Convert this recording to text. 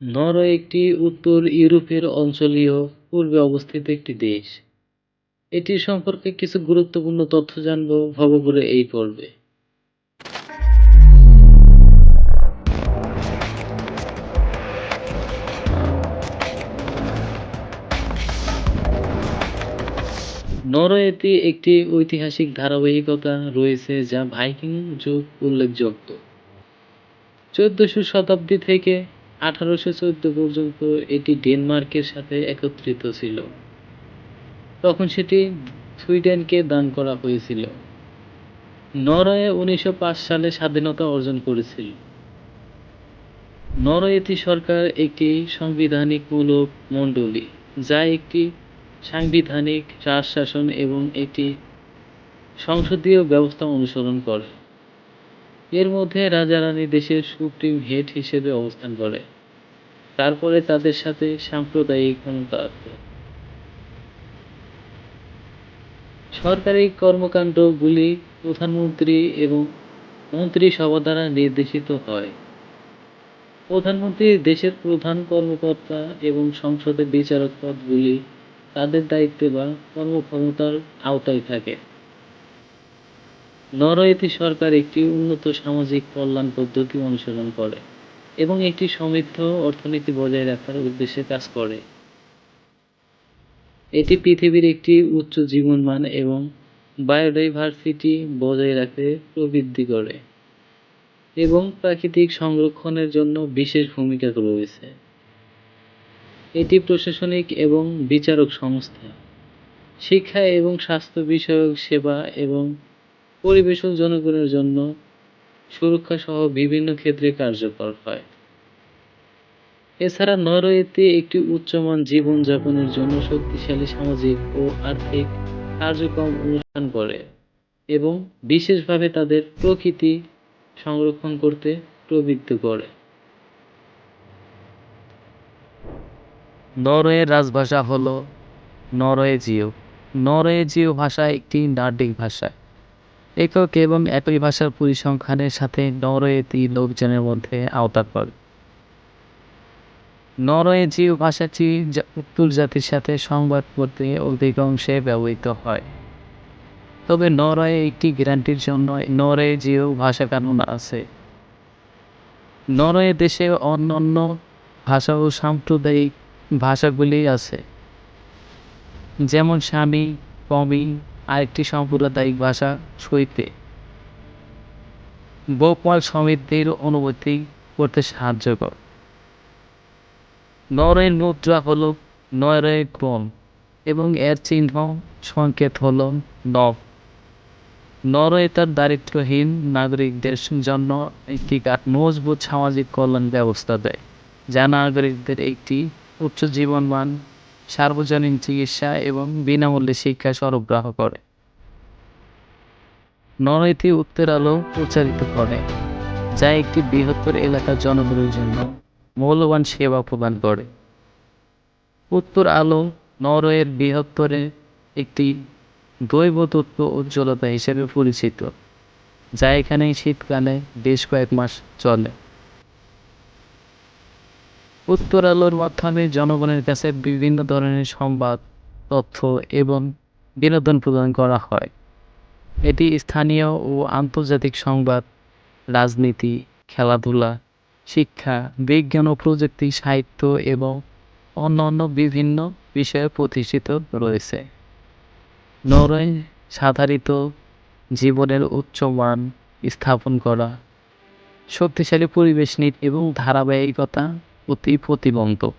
Norway একটি উত্তর ইউরোপের অঞ্চলীয় পূর্বে অবস্থিত একটি দেশ। এটির সম্পর্কে কিছু গুরুত্বপূর্ণ তথ্য জানব ভবঘুরে এই পর্বে। নরওয়েতে একটি ঐতিহাসিক ধারাবাহিকতা রয়েছে যা ভাইকিং যুগ উল্লেখযোগ্য। 1400 শতাব্দী থেকে 1814 পর্যন্ত এটি ডেনমার্কের সাথে একত্রিত ছিল। তখন সেটি সুইডেনকে দান করা হয়েছিল। নরওয়ে 1905 সালে স্বাধীনতা অর্জন করেছিল। নরওয়েতে সরকার একটি সাংবিধানিকমূলক মণ্ডলী, যা একটি সাংবিধানিক রাজশাসন এবং একটি সংসদীয় ব্যবস্থা অনুসরণ করে। এর মধ্যে রাজা-রানী দেশের সুপ্রিম হেড হিসেবে অবস্থান করে। তারপরে তাদের সাথে সাম্প্রদায়িক ক্ষমতা আছে। সরকারি কর্মকাণ্ডগুলি প্রধানমন্ত্রী এবং মন্ত্রিসভা দ্বারা নির্দেশিত হয়। প্রধানমন্ত্রী দেশের প্রধান কর্মকর্তা এবং সংসদের বিচারক পদগুলি তাদের দায়িত্ব বা কর্মক্ষমতার আওতায় থাকে। নরওয়েতে সরকার একটি উন্নত সামাজিক কল্যাণ পদ্ধতি অনুসরণ করে এবং একটি সমৃদ্ধ অর্থনীতি বজায় রাখার উদ্দেশ্যে কাজ করে। এটি পৃথিবীর একটি উচ্চ জীবনমান এবং বায়োডাইভার্সিটি বজায় রাখতে প্রবৃদ্ধি করে এবং প্রাকৃতিক সংরক্ষণের জন্য বিশেষ ভূমিকা রয়েছে। এটি প্রশাসনিক এবং বিচারক সংস্থা, শিক্ষা এবং স্বাস্থ্য বিষয়ক সেবা এবং পরিবেশ ও জনগণের জন্য সুরক্ষা সহ বিভিন্ন ক্ষেত্রে কার্যকর হয়। এছাড়া নরওয়েতে একটি উচ্চমান জীবনযাপনের জন্য শক্তিশালী সামাজিক ও আর্থিক কার্যক্রম অনুষ্ঠান করে এবং বিশেষভাবে তাদের প্রকৃতি সংরক্ষণ করতে প্রবৃত্ত করে। নরওয়ের রাজভাষা হল নরওয়েজীয়। নরওয়েজীয় ভাষা একটি নর্ডিক ভাষা। একক এবং একই ভাষার পরিসংখ্যানের সাথে নরওয়েতি লোকজনের মধ্যে আওতা পড়ে। নরওয়েজীয় ভাষাটি উত্তর জাতির সাথে সংবাদ করতে অধিকাংশে ব্যবহৃত হয়। তবে নরওয়ে একটি গ্যারান্টির জন্য নরওয়েজীয় ভাষা কানুন আছে। নরওয়ে দেশে অন্যান্য ভাষা ও সাম্প্রদায়িক ভাষাগুলি আছে, যেমন সামি, কমি আরেকটি সাম্প্রদায়িক ভাষা সইতে বহুপাল সমৃদ্ধির অনুভূতি করতে সাহায্য করে। নরওয়ের মুদ্রা হল নরওয়ে ক্রোন এবং এর চিহ্ন সংকেত হল নব। নরওয়ে তার দারিদ্র্যহীন নাগরিকদের জন্য একটি মজবুত সামাজিক কল্যাণ ব্যবস্থা দেয়, যা নাগরিকদের একটি উচ্চ জীবনমান, সার্বজনীন চিকিৎসা এবং বিনামূল্যে শিক্ষা সরবরাহ করে। নরওয়েতে উত্তর আলো প্রচারিত করে, যা একটি বৃহত্তর এলাকার জনগণের জন্য মূল্যবান সেবা প্রদান করে। উত্তর আলো নরওয়ের বৃহত্তরে একটি দৈব তত্ত্ব উজ্জ্বলতা হিসেবে পরিচিত, যা এখানে শীতকালে বেশ কয়েক মাস চলে। উত্তর আলোর মাধ্যমে জনগণের কাছে বিভিন্ন ধরনের সংবাদ, তথ্য এবং বিনোদন প্রদান করা হয়। এটি স্থানীয় ও আন্তর্জাতিক সংবাদ, রাজনীতি, খেলাধুলা, শিক্ষা, বিজ্ঞান ও প্রযুক্তি, সাহিত্য এবং অন্যান্য বিভিন্ন বিষয়ে প্রতিষ্ঠিত রয়েছে। নরওয়ে সাধারিত জীবনের উচ্চ মান স্থাপন করা, শক্তিশালী পরিবেশ নীতি এবং ধারাবাহিকতা প্রতি প্রতিবন্ধক।